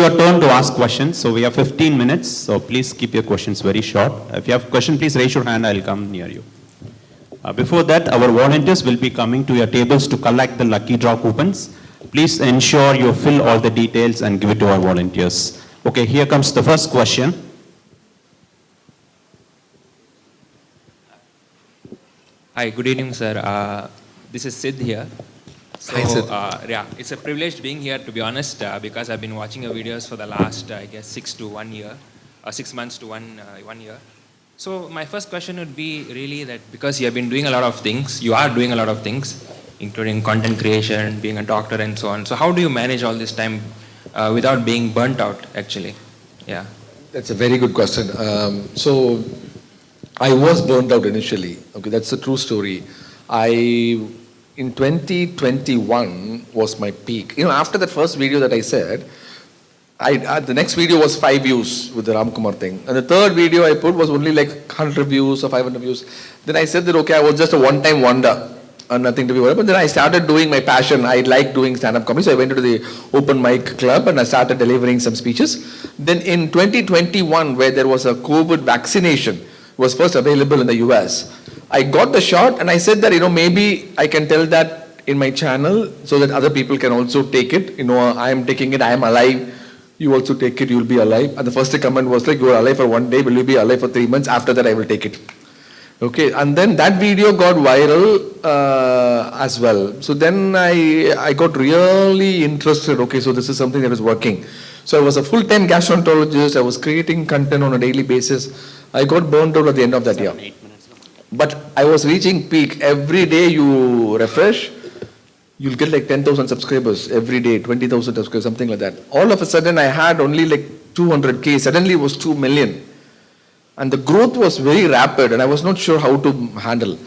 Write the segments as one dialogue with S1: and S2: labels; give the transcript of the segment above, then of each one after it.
S1: Your turn to ask questions. So we have 15 minutes. So please keep your questions very short. If you have a question, please raise your hand. I'll come near you. Before that, our volunteers will be coming to your tables to collect the lucky draw coupons. Please ensure you fill all the details and give it to our volunteers. Okay, here comes the first question.
S2: Hi, good evening, sir. This is Sid here. So,
S3: Hi, Sid.
S2: Yeah, it's a privilege being here, to be honest, because I've been watching your videos for the last, I guess, 6 months to one year. So my first question would be really that because you have been doing a lot of things, you are doing a lot of things, including content creation, being a doctor and so on. So how do you manage all this time without being burnt out, actually? Yeah.
S3: That's a very good question. So I was burnt out initially. Okay, that's a true story. In 2021 was my peak. You know, after that first video that I said, the next video was 5 views with the Ramkumar thing. And the third video I put was only like 100 views or 500 views. Then I said that, okay, I was just a one-time wonder and nothing to be worried about. But then I started doing my passion. I like doing stand-up comedy. So I went to the open mic club and I started delivering some speeches. Then in 2021, where there was a COVID vaccination, was first available in the US, I got the shot and I said that, maybe I can tell that in my channel so that other people can also take it. I am taking it, I am alive. You also take it, you'll be alive. And the first comment was like, you are alive for 1 day, will you be alive for 3 months? After that, I will take it. Okay, and then that video got viral as well. So then I got really interested. Okay, so this is something that is working. So I was a full-time gastroenterologist. I was creating content on a daily basis. I got burned out at the end of that year. But I was reaching peak. Every day you refresh, you'll get like 10,000 subscribers every day, 20,000 subscribers, something like that. All of a sudden, I had only like 200K. Suddenly, it was 2 million. And the growth was very rapid, and I was not sure how to handle.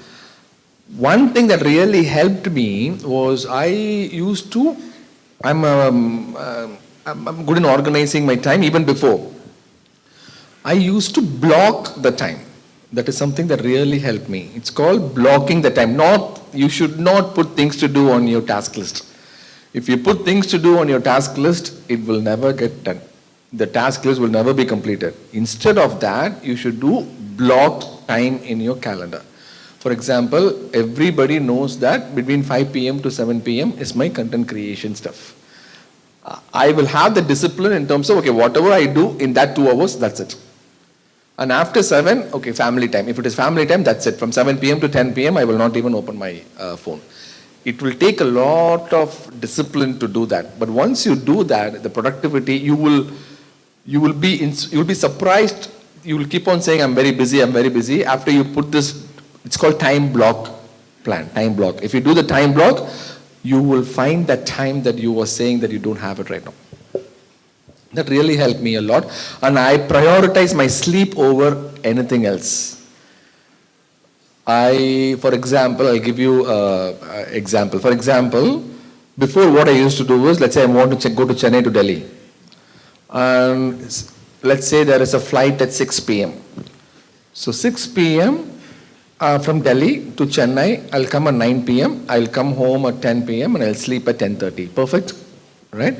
S3: One thing that really helped me was I'm good in organizing my time even before. I used to block the time. That is something that really helped me. It's called blocking the time. You should not put things to do on your task list. If you put things to do on your task list, it will never get done. The task list will never be completed. Instead of that, you should do blocked time in your calendar. For example, everybody knows that between 5 p.m. to 7 p.m. is my content creation stuff. I will have the discipline in terms of, okay, whatever I do in that 2 hours, that's it. And after 7, okay, family time. If it is family time, that's it. From 7 p.m. to 10 p.m., I will not even open my phone. It will take a lot of discipline to do that. But once you do that, the productivity, you will be surprised. You will keep on saying, I'm very busy, I'm very busy. After you put this, it's called time block plan, time block. If you do the time block, you will find that time that you were saying that you don't have it right now. That really helped me a lot. And I prioritize my sleep over anything else. For example, I'll give you an example. For example, before what I used to do was, let's say I want to go to Chennai to Delhi. And let's say there is a flight at 6 p.m. So 6 p.m. From Delhi to Chennai, I'll come at 9 p.m. I'll come home at 10 p.m. and I'll sleep at 10:30. Perfect? Right?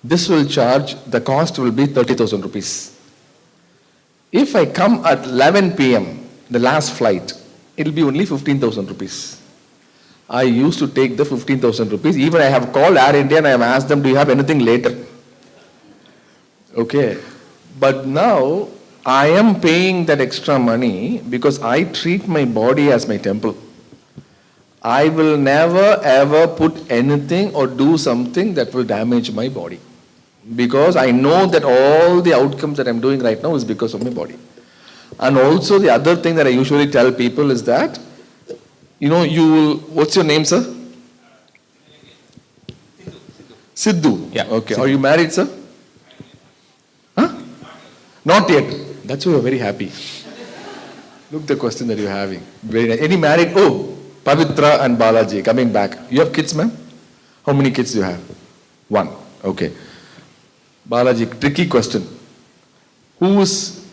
S3: This will charge, the cost will be 30,000 rupees. If I come at 11 p.m., the last flight, it'll be only 15,000 rupees. I used to take the 15,000 rupees. Even I have called Air India and I have asked them, do you have anything later? Okay. But now, I am paying that extra money because I treat my body as my temple. I will never ever put anything or do something that will damage my body. Because I know that all the outcomes that I'm doing right now is because of my body. And also the other thing that I usually tell people is that, what's your name, sir? Sidhu.
S2: Yeah.
S3: Okay.
S2: Sidhu.
S3: Are you married, sir? Huh? Not yet. That's why you're very happy. Look the question that you're having. Very nice. Any married? Oh, Pavitra and Balaji coming back. You have kids, ma'am? How many kids do you have? 1. Okay. Balaji, tricky question. Who is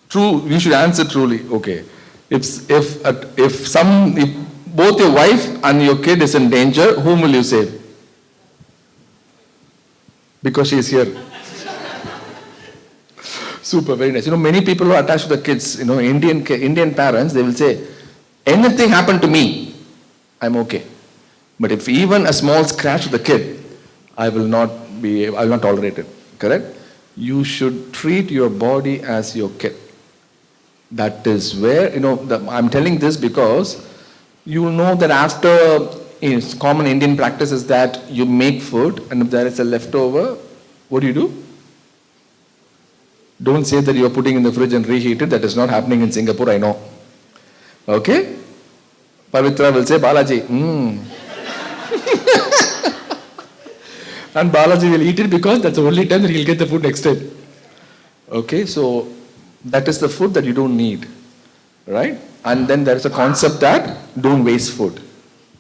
S3: true? You should answer truly. Okay. If both your wife and your kid is in danger, whom will you save? Because she is here. Super, very nice. Many people who are attached to the kids, Indian parents, they will say, anything happened to me, I'm okay. But if even a small scratch to the kid, I will not tolerate it. Correct? You should treat your body as your kid. That is where, I'm telling this because you know that after, common Indian practice is that you make food, and if there is a leftover, what do? Don't say that you are putting in the fridge and reheat it. That is not happening in Singapore, I know. Okay? Pavitra will say, Balaji, And Balaji will eat it because that's the only time that he'll get the food next time. Okay, so that is the food that you don't need. Right? And then there is a concept that don't waste food.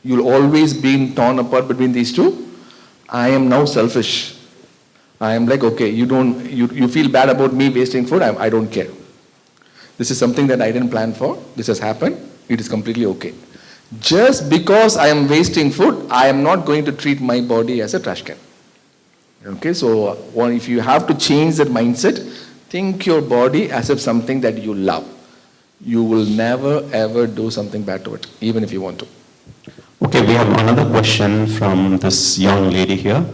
S3: You'll always be torn apart between these two. I am now selfish. I am like, okay, you feel bad about me wasting food, I don't care. This is something that I didn't plan for. This has happened. It is completely okay. Just because I am wasting food, I am not going to treat my body as a trash can. Okay, so if you have to change that mindset, think your body as if something that you love. You will never ever do something bad to it, even if you want to.
S1: Okay, we have another question from this young lady here.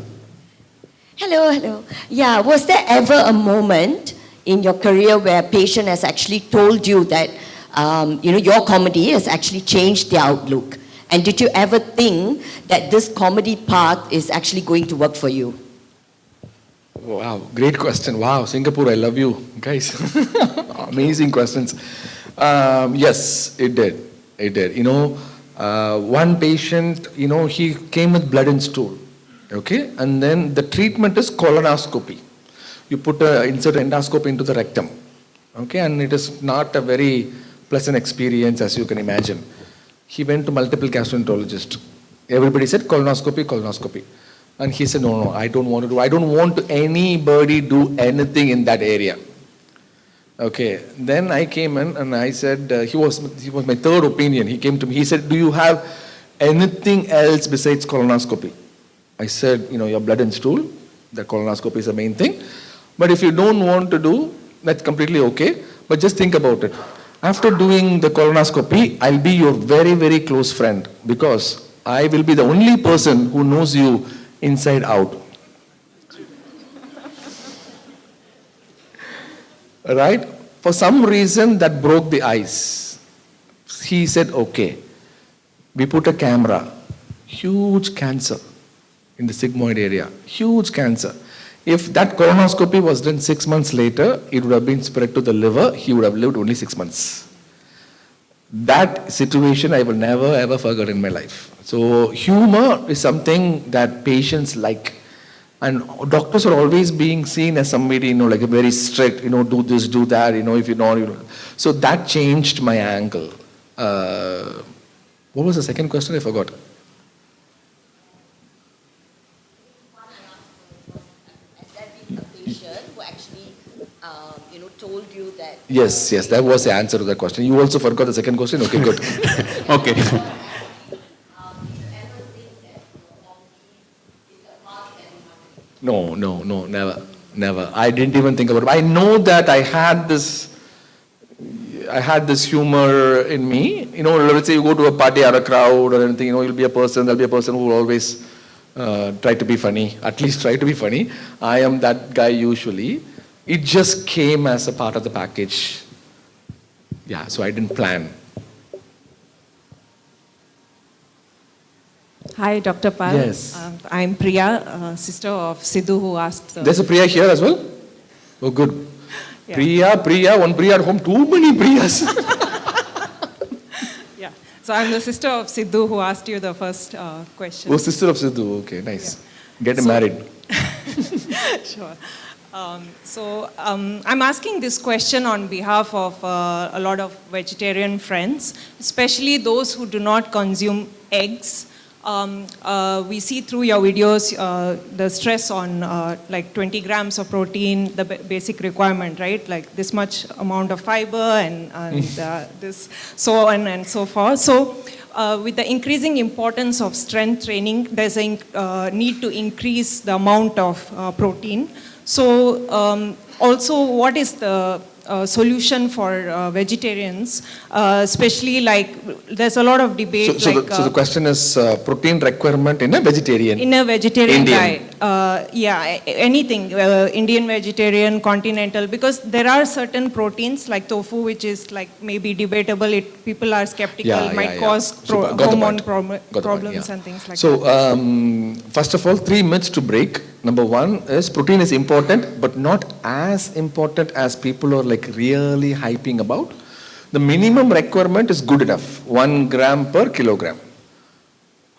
S4: Hello. Yeah, was there ever a moment in your career where a patient has actually told you that, your comedy has actually changed their outlook? And did you ever think that this comedy path is actually going to work for you?
S3: Wow, great question. Wow, Singapore, I love you, guys. Amazing questions. Yes, it did. It did. One patient, he came with blood and stool. Okay, and then the treatment is colonoscopy. You insert endoscope into the rectum. Okay, and it is not a very pleasant experience, as you can imagine. He went to multiple gastroenterologists. Everybody said colonoscopy. And he said, no, I don't want anybody do anything in that area. Okay, then I came in and I said, he was my third opinion. He came to me, he said, do you have anything else besides colonoscopy? I said, your blood and stool, the colonoscopy is the main thing. But if you don't want to do, that's completely okay. But just think about it. After doing the colonoscopy, I'll be your very, very close friend because I will be the only person who knows you inside out. Right? For some reason that broke the ice. He said, okay. We put a camera. Huge cancer in the sigmoid area. Huge cancer. If that colonoscopy was done 6 months later, it would have been spread to the liver. He would have lived only 6 months. That situation I will never ever forget in my life. So humor is something that patients like. And doctors are always being seen as somebody, like a very strict, do this, do that, if you know. So that changed my angle. What was the second question? I forgot.
S4: Told you that...
S3: Yes, that was the answer to that question. You also forgot the second question? Okay, good.
S1: Okay.
S3: No, never. I didn't even think about it. I know that I had this humor in me. Let's say you go to a party or a crowd or anything, there'll be a person who will always try to be funny, at least try to be funny. I am that guy usually. It just came as a part of the package. Yeah, so I didn't plan.
S5: Hi, Dr. Pal.
S3: Yes.
S5: I'm Priya, sister of Sidhu, who asked...
S3: There's a Priya here as well? Oh, good.
S5: Yeah.
S3: Priya, one Priya at home, too many Priyas.
S5: Yeah. So I'm the sister of Sidhu, who asked you the first question.
S3: Oh, sister of Sidhu. Okay, nice. Yeah. Get him married.
S5: Sure. I'm asking this question on behalf of a lot of vegetarian friends, especially those who do not consume eggs. We see through your videos the stress on like 20 grams of protein, the basic requirement, right? Like this much amount of fiber and this, so on and so forth. So with the increasing importance of strength training, there's a need to increase the amount of protein. So Also, what is the solution for vegetarians, especially like there's a lot of debate.
S3: So the question is protein requirement in a vegetarian.
S5: In a vegetarian
S3: Indian.
S5: diet, anything, Indian vegetarian, continental, because there are certain proteins like tofu, which is like maybe debatable. People are skeptical, might cause hormone problems and things like that.
S3: So first of all, 3 myths to break. Number one is protein is important, but not as important as people are like really hyping about. The minimum requirement is good enough, 1 gram per kilogram.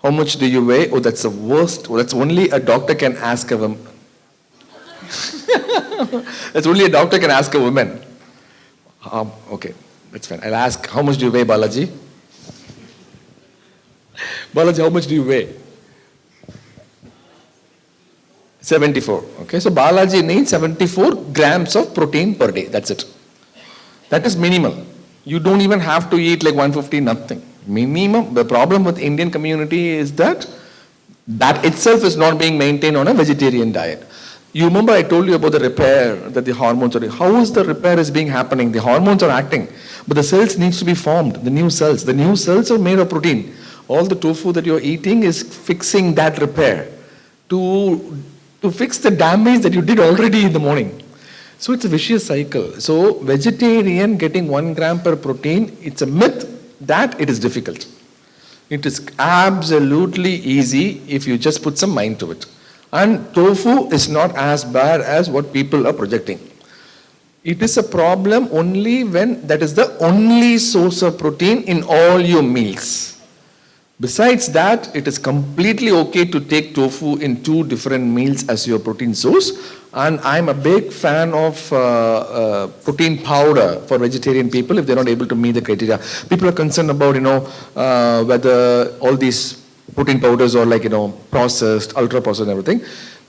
S3: How much do you weigh? Oh, that's the worst. Oh, that's only a doctor can ask a woman. That's only a doctor can ask a woman. Okay, that's fine. I'll ask, how much do you weigh, Balaji? Balaji, how much do you weigh? 74. Okay, so Balaji needs 74 grams of protein per day. That's it. That is minimal. You don't even have to eat like 150, nothing. Minimum. The problem with Indian community is that itself is not being maintained on a vegetarian diet. You remember I told you about the repair that the hormones are. How is the repair is being happening? The hormones are acting, but the cells needs to be formed. The new cells. The new cells are made of protein. All the tofu that you're eating is fixing that repair to fix the damage that you did already in the morning. So it's a vicious cycle. So vegetarian getting 1 gram per protein, it's a myth that it is difficult. It is absolutely easy if you just put some mind to it. And tofu is not as bad as what people are projecting. It is a problem only when that is the only source of protein in all your meals. Besides that, it is completely okay to take tofu in 2 different meals as your protein source. And I'm a big fan of protein powder for vegetarian people if they're not able to meet the criteria. People are concerned about, whether all these protein powders are like, processed, ultra processed and everything.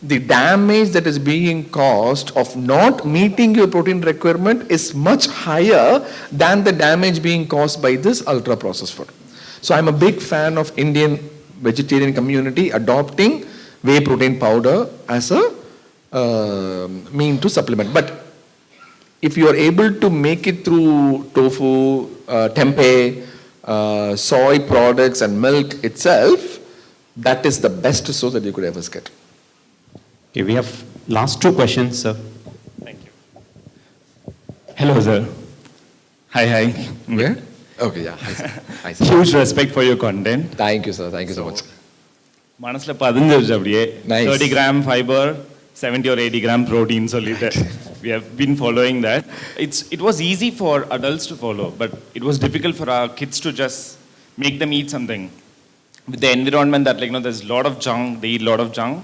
S3: The damage that is being caused of not meeting your protein requirement is much higher than the damage being caused by this ultra processed food. So I'm a big fan of Indian vegetarian community adopting whey protein powder as a mean to supplement. But if you are able to make it through tofu, tempeh, soy products and milk itself, that is the best source that you could ever get.
S1: Okay, we have last 2 questions, sir.
S6: Thank you. Hello, sir. Hi.
S3: Yeah? Okay, yeah. Hi, sir.
S6: Huge respect for your content.
S3: Thank you, sir. Thank you so much.
S6: Manasla padinjirchu அப்படியே
S3: Nice.
S6: 30 gram fiber, 70 or 80 gram protein சொல்லிட்டு we have been following that. It was easy for adults to follow, but it was difficult for our kids to just make them eat something. With the environment that there's a lot of junk, they eat a lot of junk.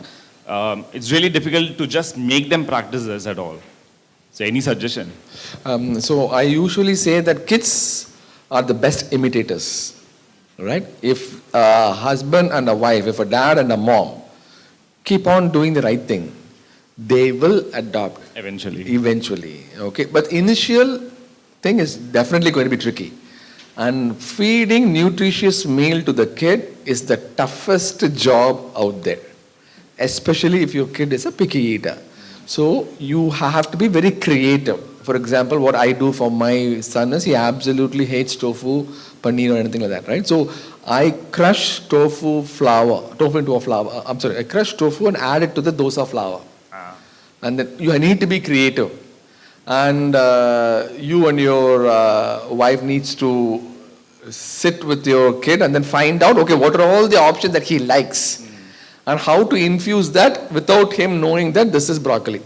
S6: It's really difficult to just make them practice this at all. So any suggestion?
S3: So I usually say that kids are the best imitators, right? If a husband and a wife, if a dad and a mom keep on doing the right thing, they will adopt. Eventually, okay? But initial thing is definitely going to be tricky. And feeding nutritious meal to the kid is the toughest job out there, especially if your kid is a picky eater. So you have to be very creative. For example, what I do for my son is he absolutely hates tofu, paneer or anything like that, right? So I crush tofu into a flour. I crush tofu and add it to the dosa flour. And then you need to be creative. And you and your wife needs to sit with your kid and then find out, okay, what are all the options that he likes? And how to infuse that without him knowing that this is broccoli.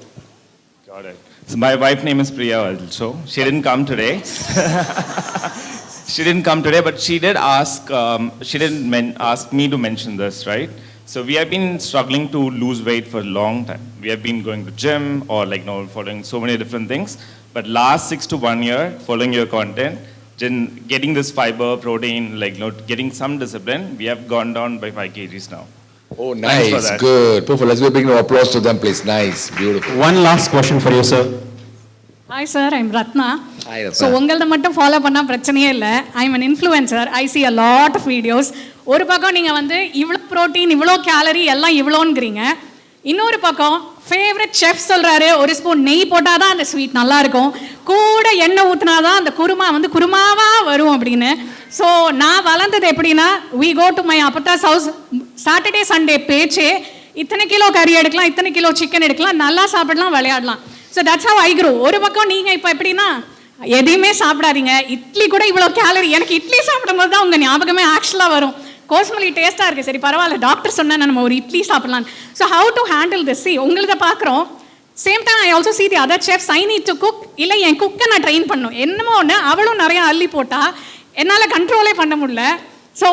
S6: Got it. So my wife's name is Priya also. She didn't come today. But she did ask, ask me to mention this, right? So we have been struggling to lose weight for a long time. We have been going to gym or following so many different things. But last 6 to 1 year, following your content, getting this fiber, protein, getting some discipline, we have gone down by 5 kgs now.
S3: Oh, nice, good. Perfect. Let's give a big applause to them, please. Nice, beautiful.
S1: One last question for you, sir.
S7: Hi sir, I'm Ratna.
S3: Hi, Ratna.
S7: So உங்களத மட்டும் follow பண்ணா பிரச்சனையே இல்ல. I'm an influencer. I see a lot of videos. ஒரு பக்கம் நீங்க இவ்ளோ protein, இவ்ளோ gallery எல்லாம் இவ்ளோங்கறீங்க. இன்னொரு பக்கம் ஃபேவரட் செஃப் சொல்றாரு ஒரு ஸ்பூன் நெய் போட்டாதான் அந்த ஸ்வீட் நல்லா இருக்கும், கூட எண்ணெய் ஊற்றினாதான் அந்த குருமா வந்து குருமாவா வரும் அப்படின்னு. ஸோ நான் வளர்ந்தது எப்படின்னா, வி கோ டு மை அப்பத்தாஸ் ஹவுஸ், சாட்டர்டே சண்டே பேச்சே இத்தனை கிலோ கறி எடுக்கலாம், இத்தனை கிலோ சிக்கன் எடுக்கலாம், நல்லா சாப்பிடலாம், விளையாடலாம். So that's how I grow. ஒரு பக்கம் நீங்கள் இப்போ எப்படின்னா எதையுமே சாப்பிடாதீங்க, இட்லி கூட இவ்வளோ கேலரி, எனக்கு இட்லி சாப்பிடும்போது தான் உங்கள் ஞாபகமே ஆக்சுவலாக வரும். கோஸ்மலி டேஸ்ட்டாக இருக்குது, சரி பரவாயில்ல டாக்டர் சொன்னால் நம்ம ஒரு இட்லி சாப்பிடலாம். So how to handle this? See உங்களத பார்க்குறோம், same time I also see the other chefs. I need to cook, இல்லை என் குக்கை நான் ட்ரெயின் பண்ணணும். என்னமோ ஒன்று அவளும் நிறையா அள்ளி போட்டால் என்னால் கண்ட்ரோலே பண்ண முடியல. So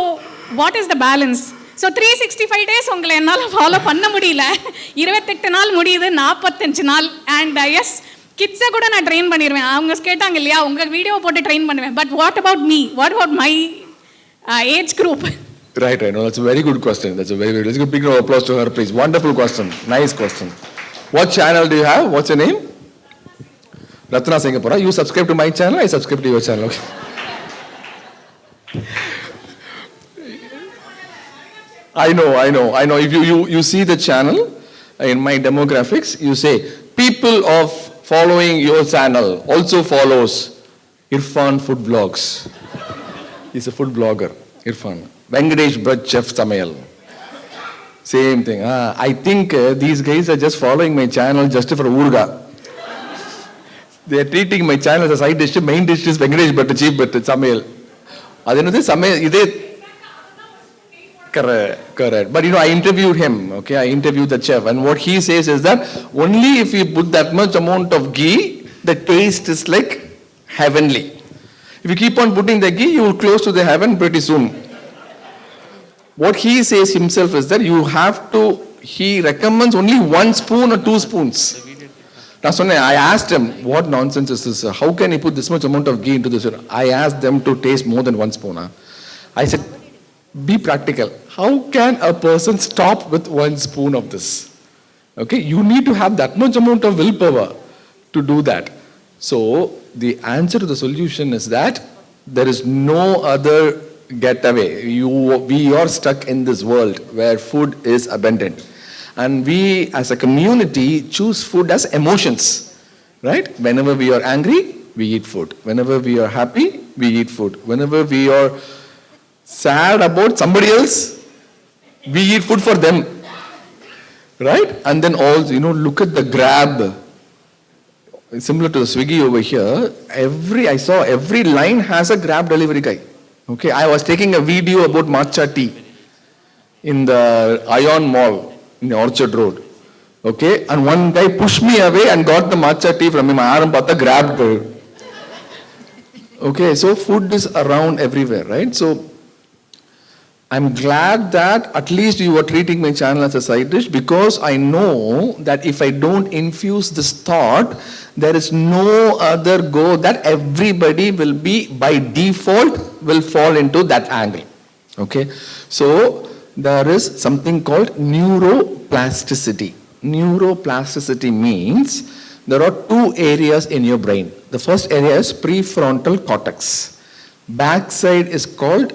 S7: what is the balance? So 365 days உங்களை என்னால் ஃபாலோ பண்ண முடியல. 28 நாள் முடியுது, 45 நாள். அண்ட் எஸ், கிட்ஸை கூட நான் ட்ரெயின் பண்ணிடுவேன். அவங்க கேட்டாங்க இல்லையா, உங்கள் வீடியோ போட்டு ட்ரெயின் பண்ணுவேன். But what about me? What about my age group?
S3: Right. No, that's a very good question. Let's give a big round of applause to her, please. Wonderful question. Nice question. What channel do you have? What's your name? Ratna Singapura. You subscribe to my channel, I subscribe to your channel. Okay. I know. If you see the channel, in my demographics, you say, people of following your channel also follows Irfan food vlogs. He's a food blogger, Irfan. Venkatesh Braj Chef Samayal. Same thing. I think these guys are just following my channel just for Urga. They are treating my channel as a side dish. Main dish is Venkatesh Braj Chief Braj Samayal. Adenadu Samayal ide. Correct. But I interviewed him, okay? I interviewed the chef, and what he says is that only if you put that much amount of ghee, the taste is like heavenly. If you keep on putting the ghee, you will close to the heaven pretty soon. What he says himself is that you have to, he recommends only 1 spoon or 2 spoons. I asked him, what nonsense is this? How can he put this much amount of ghee into this? I asked them to taste more than 1 spoon. I said, be practical. How can a person stop with 1 spoon of this? Okay, you need to have that much amount of willpower to do that. So the answer to the solution is that there is no other getaway. We are stuck in this world where food is abundant, and we as a community choose food as emotions, right? Whenever we are angry, we eat food. Whenever we are happy, we eat food. Whenever we are sad about somebody else, we eat food for them, right? And then also, look at the Grab. Similar to the Swiggy over here, I saw every line has a Grab delivery guy. Okay, I was taking a video about matcha tea in the Ion Mall in the Orchard Road. Okay, and one guy pushed me away and got the matcha tea from him. I got the Grab. Okay, so food is around everywhere, right? So I'm glad that at least you are treating my channel as a side dish, because I know that if I don't infuse this thought, there is no other go, that everybody will be by default will fall into that angle. Okay, so there is something called neuroplasticity. Neuroplasticity means there are 2 areas in your brain. The first area is prefrontal cortex. Backside is called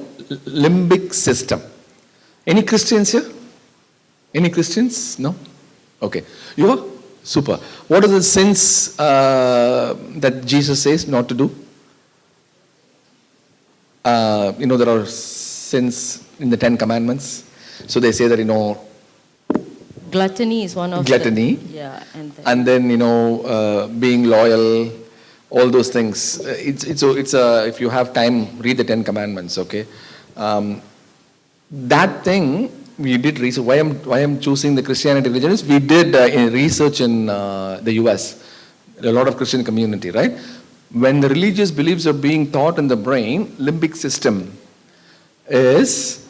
S3: limbic system. Any Christians here? Any Christians? No? Okay. You are? Super. What are the sins that Jesus says not to do? There are sins in the 10 commandments. So they say that,
S4: Gluttony is one of
S3: gluttony.
S4: Yeah.
S3: And then, being loyal, all those things. If you have time, read the 10 commandments, okay? That thing, we did research. Why I'm choosing the Christianity religion is we did research in the US, a lot of Christian community, right? When the religious beliefs are being taught in the brain, limbic system is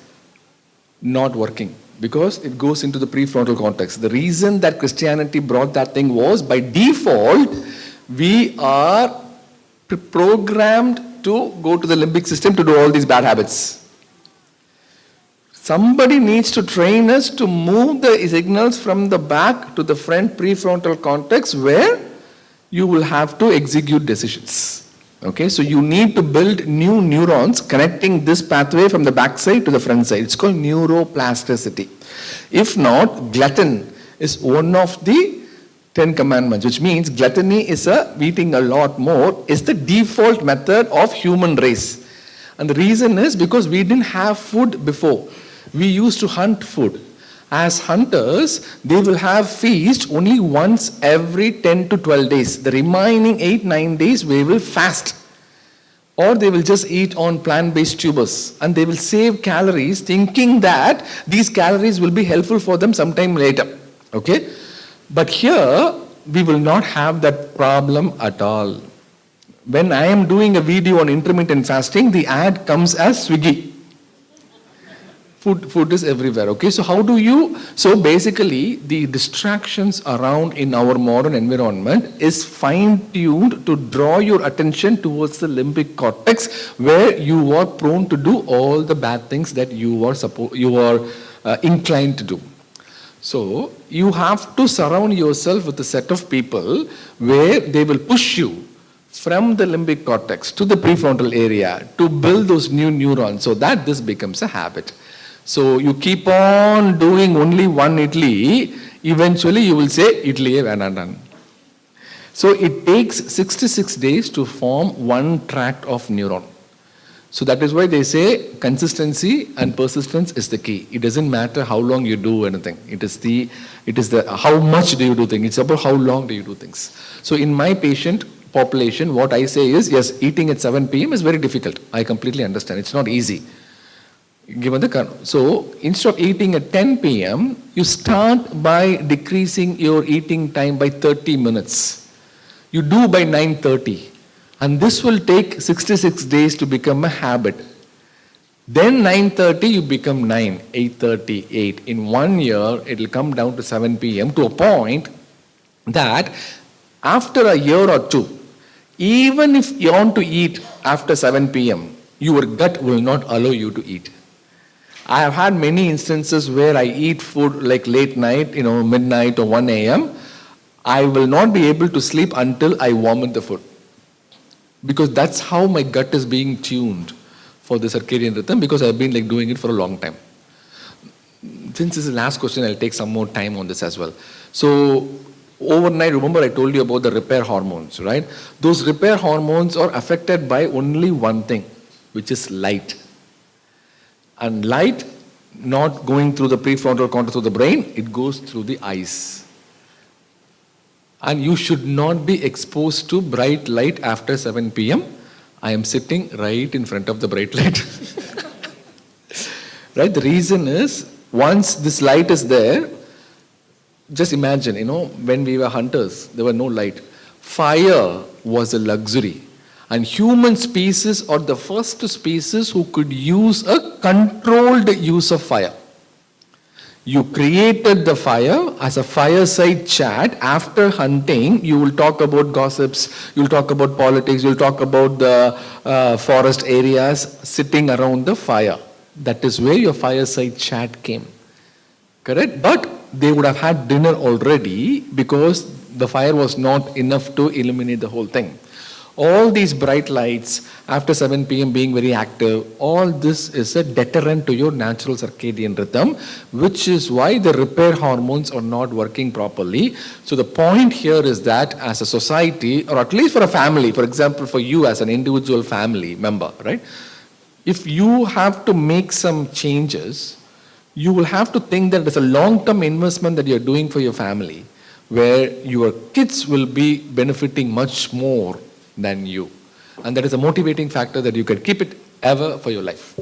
S3: not working because it goes into the prefrontal cortex. The reason that Christianity brought that thing was, by default, we are programmed to go to the limbic system to do all these bad habits. Somebody needs to train us to move the signals from the back to the front prefrontal cortex, where you will have to execute decisions. Okay, so you need to build new neurons connecting this pathway from the back side to the front side. It's called neuroplasticity. If not, glutton is one of the 10 commandments, which means gluttony is eating a lot more, is the default method of human race. And the reason is because we didn't have food before. We used to hunt food. As hunters, they will have feast only once every 10 to 12 days. The remaining 8-9 days, we will fast. Or they will just eat on plant-based tubers. And they will save calories thinking that these calories will be helpful for them sometime later. Okay? But here, we will not have that problem at all. When I am doing a video on intermittent fasting, the ad comes as Swiggy. Food is everywhere, okay? So basically, the distractions around in our modern environment is fine-tuned to draw your attention towards the limbic cortex, where you are prone to do all the bad things that you are inclined to do. So you have to surround yourself with a set of people where they will push you from the limbic cortex to the prefrontal area to build those new neurons so that this becomes a habit. So you keep on doing only one idli, eventually you will say, idli venandan. So it takes 66 days to form one tract of neuron. So that is why they say consistency and persistence is the key. It doesn't matter how long you do anything. It is the how much do you do things. It's about how long do you do things. So in my patient population, what I say is, yes, eating at 7 p.m. is very difficult. I completely understand. It's not easy. So instead of eating at 10 p.m., you start by decreasing your eating time by 30 minutes. You do by 9:30. And this will take 66 days to become a habit. Then 9:30, you become 9, 8:30, 8. In 1 year, it will come down to 7 p.m. to a point that after a year or two, even if you want to eat after 7 p.m., your gut will not allow you to eat. I have had many instances where I eat food like late night, midnight or 1 a.m. I will not be able to sleep until I vomit the food. Because that's how my gut is being tuned for the circadian rhythm, because I've been doing it for a long time. Since this is the last question, I'll take some more time on this as well. So overnight, remember I told you about the repair hormones, right? Those repair hormones are affected by only one thing, which is light. And light not going through the prefrontal cortex of the brain, it goes through the eyes. And you should not be exposed to bright light after 7 p.m. I am sitting right in front of the bright light. Right? The reason is, once this light is there, just imagine, when we were hunters, there were no light. Fire was a luxury. And human species are the first species who could use a controlled use of fire. You created the fire as a fireside chat. After hunting, you will talk about gossips, you'll talk about politics, you'll talk about the forest areas sitting around the fire. That is where your fireside chat came. Correct? But they would have had dinner already because the fire was not enough to illuminate the whole thing. All these bright lights after 7 p.m. being very active, all this is a deterrent to your natural circadian rhythm, which is why the repair hormones are not working properly. So the point here is that as a society, or at least for a family, for example, for you as an individual family member, right? If you have to make some changes, you will have to think that it's a long-term investment that you're doing for your family, where your kids will be benefiting much more than you. And that is a motivating factor that you can keep it ever for your life.